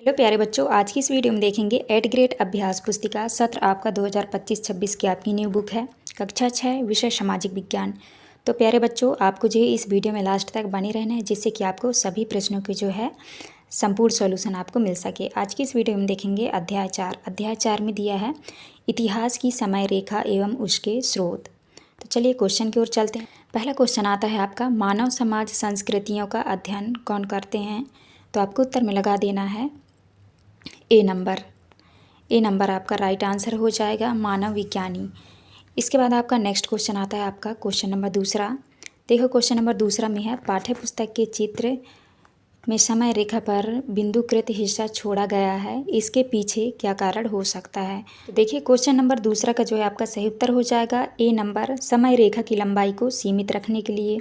Hello प्यारे बच्चों, आज की इस वीडियो में देखेंगे 8th ग्रेड अभ्यास पुस्तिका सत्र आपका 2025-26 की आपकी न्यू बुक है। कक्षा 6 विषय सामाजिक विज्ञान। तो प्यारे बच्चों, आपको जो है इस वीडियो में लास्ट तक बने रहना है, जिससे कि आपको सभी प्रश्नों के जो है संपूर्ण सॉल्यूशन आपको मिल सके। आज की इस वीडियो में देखेंगे अध्याय 4। अध्याय 4 में दिया है इतिहास की समय रेखा एवं उसके स्रोत। तो चलिए क्वेश्चन की ओर चलते हैं। पहला क्वेश्चन आता है आपका, मानव समाज संस्कृतियों का अध्ययन कौन करते हैं? तो आपको उत्तर में लगा देना है ए नंबर आपका राइट आंसर हो जाएगा, मानव विज्ञानी। इसके बाद आपका नेक्स्ट क्वेश्चन आता है आपका क्वेश्चन नंबर दूसरा। देखो क्वेश्चन नंबर दूसरा में है, पाठ्य पुस्तक के चित्र में समय रेखा पर बिंदुकृत हिस्सा छोड़ा गया है, इसके पीछे क्या कारण हो सकता है? तो देखिए क्वेश्चन नंबर दूसरा का जो है आपका सही उत्तर हो जाएगा ए नंबर, समय रेखा की लंबाई को सीमित रखने के लिए।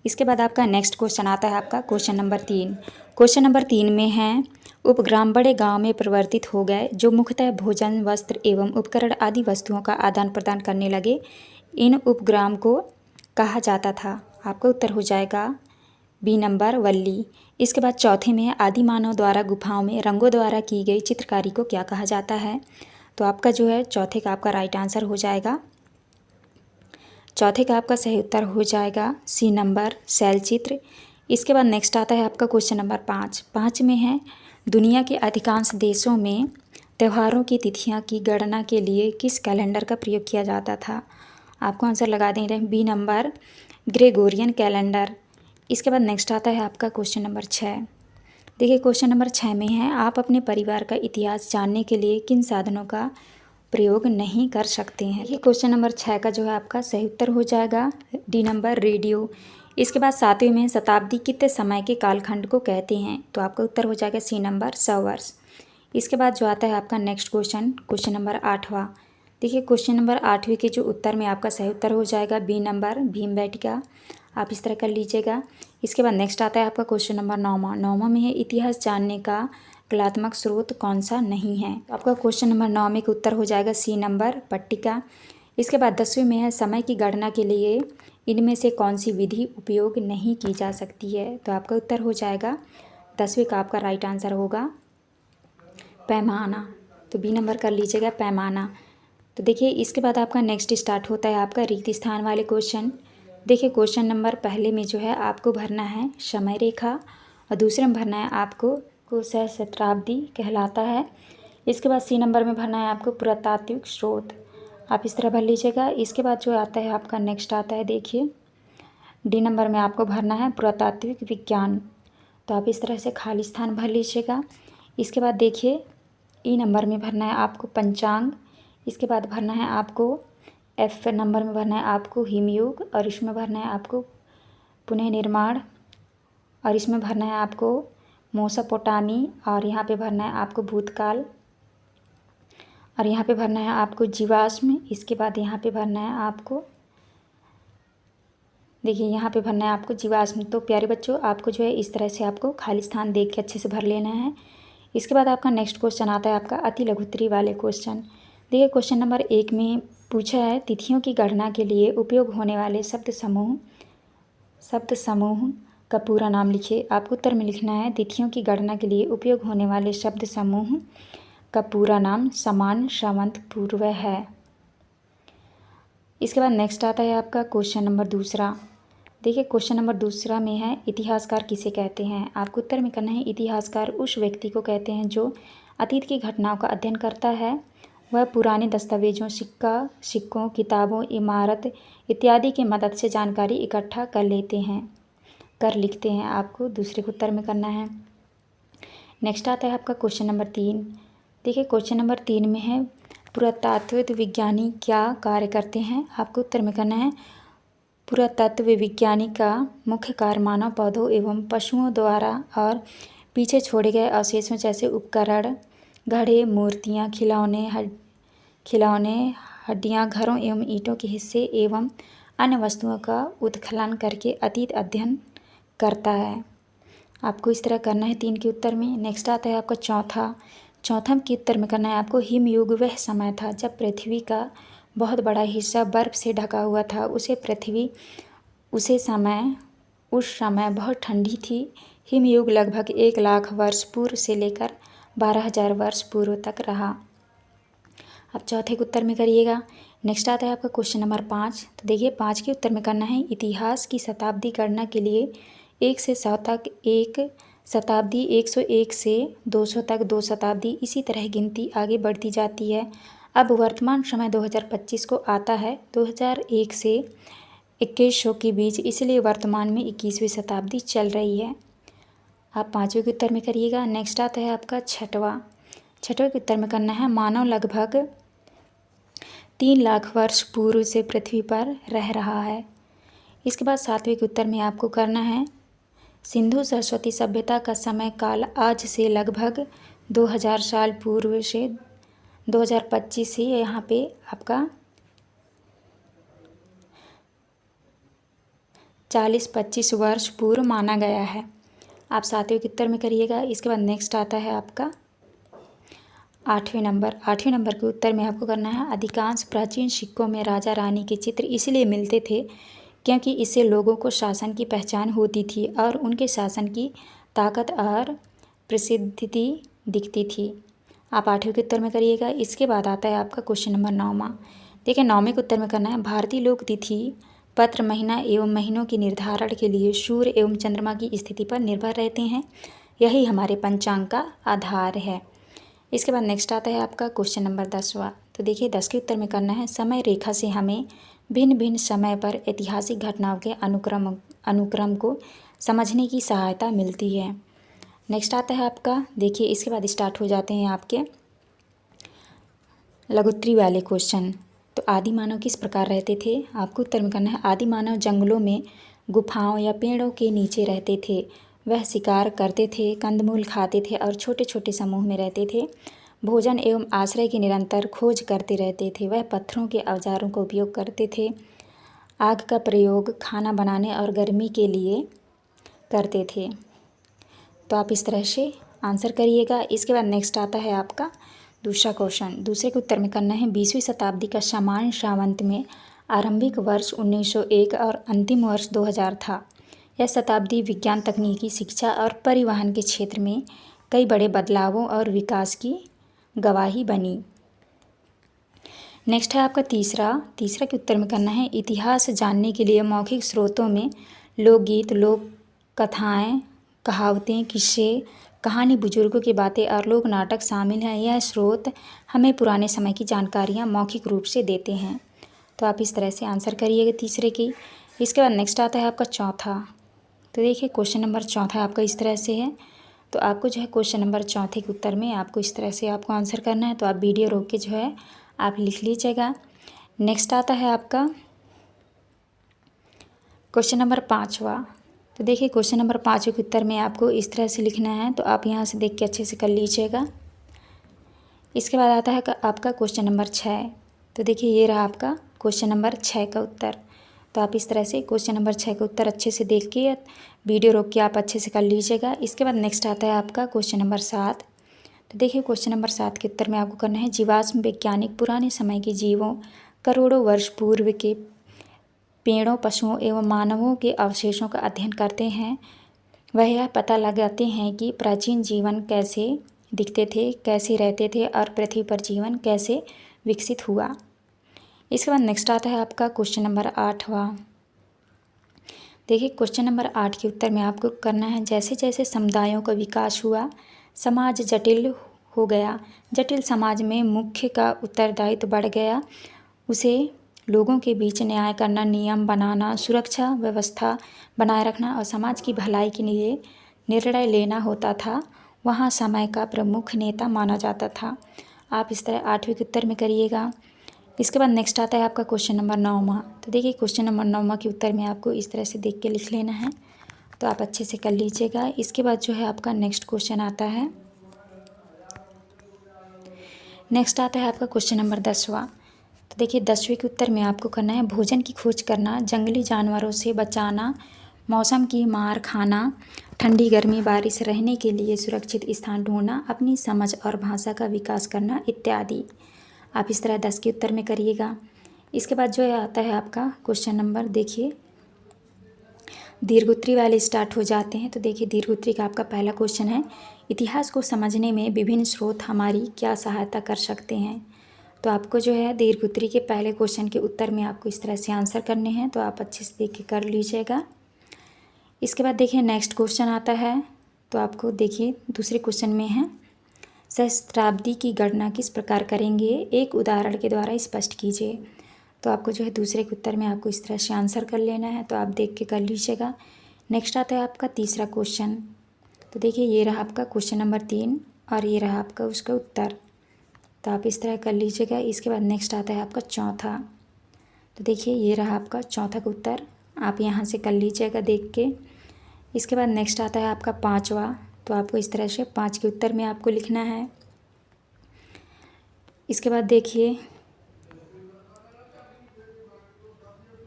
इसके बाद आपका नेक्स्ट क्वेश्चन आता है आपका क्वेश्चन नंबर 3। क्वेश्चन नंबर 3 में है, उपग्राम बड़े गांव में परिवर्तित हो गए जो मुख्यतः भोजन, वस्त्र एवं उपकरण आदि वस्तुओं का आदान प्रदान करने लगे। इन उपग्राम को कहा जाता था? आपका उत्तर हो जाएगा बी नंबर वल्ली। इसके बाद चौथे में है, आदि मानव द्वारा गुफाओं में रंगों द्वारा की गई चित्रकारी को क्या कहा जाता है? तो आपका जो है चौथे का आपका राइट आंसर हो जाएगा, चौथे का आपका सही उत्तर हो जाएगा सी नंबर शैल चित्र। इसके बाद नेक्स्ट आता है आपका क्वेश्चन नंबर 5 में है, दुनिया के अधिकांश देशों में त्योहारों की तिथियां की गणना के लिए किस कैलेंडर का प्रयोग किया जाता था? आपको आंसर लगा दे रहे हैं बी नंबर ग्रेगोरियन कैलेंडर। इसके बाद नेक्स्ट आता है आपका क्वेश्चन नंबर 6। देखिए क्वेश्चन नंबर 6 में है, आप अपने परिवार का इतिहास जानने के लिए किन साधनों का प्रयोग नहीं कर सकते हैं? ये क्वेश्चन नंबर 6 का जो है आपका सही उत्तर हो जाएगा डी नंबर रेडियो। इसके बाद 7वें में, शताब्दी कितने समय के कालखंड को कहते हैं? तो आपका उत्तर हो जाएगा सी नंबर 100 वर्ष। इसके बाद जो आता है आपका नेक्स्ट क्वेश्चन नंबर 8वां। देखिए क्वेश्चन नंबर 8वें के जो उत्तर में आपका सही उत्तर हो जाएगा बी नंबर भीमबेटका। आप इस तरह कर लीजिएगा। इसके बाद नेक्स्ट आता है आपका क्वेश्चन नंबर 9वां में है, इतिहास जानने का कलात्मक स्रोत कौन सा नहीं है? तो आपका क्वेश्चन नंबर 9 में का उत्तर हो जाएगा सी नंबर पट्टिका। इसके बाद 10वें में है, समय की गणना के लिए इनमें से कौन सी विधि उपयोग नहीं की जा सकती है? तो आपका उत्तर हो जाएगा 10वें का आपका राइट आंसर होगा पैमाना। तो बी नंबर कर लीजिएगा पैमाना। तो देखिए इसके बाद आपका नेक्स्ट स्टार्ट होता है आपका रिक्त स्थान वाले क्वेश्चन। देखिए क्वेश्चन नंबर पहले में जो है आपको भरना है समय रेखा, और दूसरे में भरना है आपको सहस्त्राब्दी कहलाता है। इसके बाद सी नंबर में भरना है आपको पुरातात्विक स्रोत। आप इस तरह भर लीजिएगा। इसके बाद जो आता है आपका नेक्स्ट आता है, देखिए डी नंबर में आपको भरना है पुरातात्विक विज्ञान। तो आप इस तरह से खाली स्थान भर लीजिएगा। इसके बाद देखिए ई नंबर में भरना है आपको पंचांग। इसके बाद भरना है आपको एफ नंबर में भरना है आपको हिमयुग, और इसमें भरना है आपको पुनः निर्माण, और इसमें भरना है आपको मोसोपोटामी, और यहाँ पे भरना है आपको भूतकाल, और यहाँ पे भरना है आपको जीवाश्म। इसके बाद यहाँ पे भरना है आपको, देखिए यहाँ पे भरना है आपको जीवाश्म। तो प्यारे बच्चों, आपको जो है इस तरह से आपको खाली स्थान देख के अच्छे से भर लेना है। इसके बाद आपका नेक्स्ट क्वेश्चन आता है आपका अति लघुत्तरी वाले क्वेश्चन। देखिए क्वेश्चन नंबर 1 में पूछा है, तिथियों की गणना के लिए उपयोग होने वाले शब्द समूह का पूरा नाम लिखिए। आपको उत्तर में लिखना है, तिथियों की गणना के लिए उपयोग होने वाले शब्द समूह का पूरा नाम समान, सामंत, पूर्व है। इसके बाद नेक्स्ट आता है आपका क्वेश्चन नंबर दूसरा। देखिए क्वेश्चन नंबर दूसरा में है, इतिहासकार किसे कहते हैं? आपको उत्तर में करना है, इतिहासकार उस व्यक्ति को कहते हैं जो अतीत की घटनाओं का अध्ययन करता है। वह पुराने दस्तावेजों, सिक्कों, किताबों, इमारत इत्यादि की मदद से जानकारी इकट्ठा कर लिखते हैं। आपको दूसरे को उत्तर में करना है। नेक्स्ट आता है आपका क्वेश्चन नंबर 3। देखिए क्वेश्चन नंबर 3 में है, पुरातत्व विज्ञानी क्या कार्य करते हैं? आपको उत्तर में करना है, पुरातत्व विज्ञानी का मुख्य कार्य मानव, पौधों एवं पशुओं द्वारा और पीछे छोड़े गए अवशेषों जैसे उपकरण, घड़े, मूर्तियाँ, खिलौने, हड्डियाँ, घरों एवं ईंटों के हिस्से एवं अन्य वस्तुओं का उत्खनन करके अतीत अध्ययन करता है। आपको इस तरह करना है 3 के उत्तर में। नेक्स्ट आता है आपका चौथा के उत्तर में करना है आपको, हिमयुग वह समय था जब पृथ्वी का बहुत बड़ा हिस्सा बर्फ से ढका हुआ था। उस समय बहुत ठंडी थी। हिमयुग लगभग 1 लाख वर्ष पूर्व से लेकर 12,000 वर्ष पूर्व तक रहा। अब चौथे के उत्तर में करिएगा। नेक्स्ट आता है आपका क्वेश्चन नंबर 5। तो देखिए 5 के उत्तर में करना है, इतिहास की शताब्दी गणना के लिए 1 से 100 तक 1 शताब्दी, 101 से 200 तक 2 शताब्दी, इसी तरह गिनती आगे बढ़ती जाती है। अब वर्तमान समय 2025 को आता है 2001 से 2100 के बीच, इसलिए वर्तमान में 21वीं शताब्दी चल रही है। आप 5वें के उत्तर में करिएगा। नेक्स्ट आता है आपका छठवां के उत्तर में करना है, मानव लगभग 3 लाख वर्ष पूर्व से पृथ्वी पर रह रहा है। इसके बाद 7वें के उत्तर में आपको करना है, सिंधु सरस्वती सभ्यता का समय काल आज से लगभग 2000 साल पूर्व से 2025 से यहाँ पे आपका 40-25 वर्ष पूर्व माना गया है। आप 7वें के उत्तर में करिएगा। इसके बाद नेक्स्ट आता है आपका 8वें नंबर के उत्तर में आपको करना है, अधिकांश प्राचीन सिक्कों में राजा रानी के चित्र इसलिए मिलते थे क्योंकि इससे लोगों को शासन की पहचान होती थी और उनके शासन की ताकत और प्रसिद्धि दिखती थी। आप 8वें के उत्तर में करिएगा। इसके बाद आता है आपका क्वेश्चन नंबर 9वां। देखिए 9वें के उत्तर में करना है, भारतीय लोक तिथि पत्र महीना एवं महीनों के निर्धारण के लिए सूर्य एवं चंद्रमा की स्थिति पर निर्भर रहते हैं, यही हमारे पंचांग का आधार है। इसके बाद नेक्स्ट आता है आपका क्वेश्चन नंबर 10वां। तो देखिए 10 के उत्तर में करना है, समय रेखा से हमें भिन्न भिन्न समय पर ऐतिहासिक घटनाओं के अनुक्रम को समझने की सहायता मिलती है। नेक्स्ट आता है आपका, देखिए इसके बाद स्टार्ट हो जाते हैं आपके लघुत्तरी वाले क्वेश्चन। तो आदि मानव किस प्रकार रहते थे? आपको उत्तर में करना है, आदि मानव जंगलों में, गुफाओं या पेड़ों के नीचे रहते थे। वह शिकार करते थे, कंदमूल खाते थे और छोटे छोटे समूह में रहते थे। भोजन एवं आश्रय की निरंतर खोज करते रहते थे। वह पत्थरों के औजारों का उपयोग करते थे। आग का प्रयोग खाना बनाने और गर्मी के लिए करते थे। तो आप इस तरह से आंसर करिएगा। इसके बाद नेक्स्ट आता है आपका दूसरा क्वेश्चन। दूसरे के उत्तर में करना है, 20वीं शताब्दी का सामान्य श्रावंत में आरंभिक वर्ष 1901 और अंतिम वर्ष 2000 था। यह शताब्दी विज्ञान, तकनीकी, शिक्षा और परिवहन के क्षेत्र में कई बड़े बदलावों और विकास की गवाही बनी। नेक्स्ट है आपका तीसरा के उत्तर में करना है, इतिहास जानने के लिए मौखिक स्रोतों में लोकगीत, लोक कथाएँ, कहावतें, किस्से, कहानी, बुजुर्गों की बातें और लोक नाटक शामिल हैं। यह स्रोत हमें पुराने समय की जानकारियाँ मौखिक रूप से देते हैं। तो आप इस तरह से आंसर करिएगा तीसरे की। इसके बाद नेक्स्ट आता है आपका चौथा। तो देखिए क्वेश्चन नंबर चौथा आपका इस तरह से है। तो आपको जो है क्वेश्चन नंबर चौथे के उत्तर में आपको इस तरह से आपको आंसर करना है। तो आप वीडियो रोक के जो है आप लिख लीजिएगा। नेक्स्ट आता है आपका क्वेश्चन नंबर 5वां। तो देखिए क्वेश्चन नंबर 5 के उत्तर में आपको इस तरह से लिखना है। तो आप यहाँ से देख के अच्छे से कर लीजिएगा। इसके बाद आता है आपका क्वेश्चन नंबर 6। तो देखिए ये रहा आपका क्वेश्चन नंबर 6 का उत्तर। तो आप इस तरह से क्वेश्चन नंबर 6 का उत्तर अच्छे से देख के वीडियो रोक के आप अच्छे से कर लीजिएगा। इसके बाद नेक्स्ट आता है आपका क्वेश्चन नंबर 7। तो देखिए क्वेश्चन नंबर 7 के उत्तर में आपको करना है, जीवाश्म वैज्ञानिक पुराने समय के जीवों, करोड़ों वर्ष पूर्व के पेड़ों, पशुओं एवं मानवों के अवशेषों का अध्ययन करते हैं। वह यह पता लगाते हैं कि प्राचीन जीवन कैसे दिखते थे, कैसे रहते थे और पृथ्वी पर जीवन कैसे विकसित हुआ। इसके बाद नेक्स्ट आता है आपका क्वेश्चन नंबर 8वां। देखिए क्वेश्चन नंबर 8 के उत्तर में आपको करना है, जैसे जैसे समुदायों का विकास हुआ, समाज जटिल हो गया। जटिल समाज में मुख्य का उत्तरदायित्व बढ़ गया। उसे लोगों के बीच न्याय करना, नियम बनाना, सुरक्षा व्यवस्था बनाए रखना और समाज की भलाई के लिए निर्णय लेना होता था। वहाँ समय का प्रमुख नेता माना जाता था। आप इस तरह 8वें के उत्तर में करिएगा। इसके बाद नेक्स्ट आता है आपका क्वेश्चन नंबर 9वां। तो देखिए क्वेश्चन नंबर 9वां के उत्तर में आपको इस तरह से देख के लिख लेना है। तो आप अच्छे से कर लीजिएगा। इसके बाद जो है आपका नेक्स्ट क्वेश्चन आता है, नेक्स्ट आता है आपका क्वेश्चन नंबर 10वां। तो देखिए 10वें के उत्तर में आपको करना है, भोजन की खोज करना, जंगली जानवरों से बचाना, मौसम की मार खाना, ठंडी गर्मी बारिश, रहने के लिए सुरक्षित स्थान ढूंढना, अपनी समझ और भाषा का विकास करना इत्यादि। आप इस तरह 10 के उत्तर में करिएगा। इसके बाद जो है आता है आपका क्वेश्चन नंबर, देखिए दीर्घोत्तरी वाले स्टार्ट हो जाते हैं। तो देखिए दीर्घोत्तरी का आपका पहला क्वेश्चन है, इतिहास को समझने में विभिन्न स्रोत हमारी क्या सहायता कर सकते हैं। तो आपको जो है दीर्घ के पहले क्वेश्चन के उत्तर में आपको इस तरह से आंसर करने हैं, तो आप अच्छे से देख के कर लीजिएगा। इसके बाद देखिए नेक्स्ट क्वेश्चन आता है, तो आपको देखिए दूसरे क्वेश्चन में है सहस्त्राब्दी की गणना किस प्रकार करेंगे, एक उदाहरण के द्वारा स्पष्ट कीजिए। तो आपको जो है दूसरे के उत्तर में आपको इस तरह से आंसर कर लेना है, तो आप देख के कर लीजिएगा। नेक्स्ट आता है आपका तीसरा क्वेश्चन। तो देखिए ये रहा आपका क्वेश्चन नंबर 3 और ये रहा आपका उसका उत्तर, तो आप इस तरह कर लीजिएगा। इसके बाद नेक्स्ट आता है आपका चौथा। तो देखिए ये रहा आपका चौथा का उत्तर, आप यहाँ से कर लीजिएगा देख के। इसके बाद नेक्स्ट आता है आपका पाँचवा। तो आपको इस तरह से 5 के उत्तर में आपको लिखना है। इसके बाद देखिए,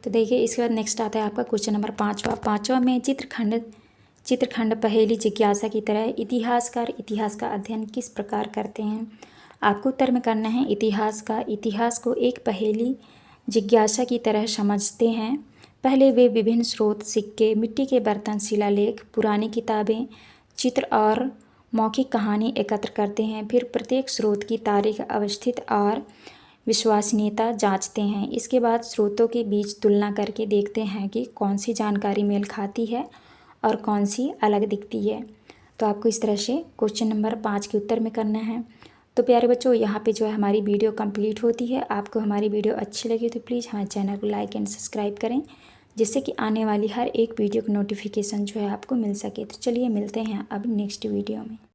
तो देखिए इसके बाद नेक्स्ट आता है आपका क्वेश्चन नंबर पाँचवा में चित्रखंड पहेली जिज्ञासा की तरह इतिहासकार इतिहास का अध्ययन किस प्रकार करते हैं। आपको उत्तर में करना है इतिहास को एक पहेली जिज्ञासा की तरह समझते हैं। पहले वे विभिन्न स्रोत, सिक्के, मिट्टी के बर्तन, शिलालेख, पुरानी किताबें, चित्र और मौखिक कहानी एकत्र करते हैं। फिर प्रत्येक स्रोत की तारीख, अवस्थित और विश्वसनीयता जांचते हैं। इसके बाद स्रोतों के बीच तुलना करके देखते हैं कि कौन सी जानकारी मेल खाती है और कौन सी अलग दिखती है। तो आपको इस तरह से क्वेश्चन नंबर 5 के उत्तर में करना है। तो प्यारे बच्चों, यहाँ पे जो है हमारी वीडियो कंप्लीट होती है। आपको हमारी वीडियो अच्छी लगी तो प्लीज़ हमारे चैनल को लाइक एंड सब्सक्राइब करें, जिससे कि आने वाली हर एक वीडियो का नोटिफिकेशन जो है आपको मिल सके। तो चलिए मिलते हैं अब नेक्स्ट वीडियो में।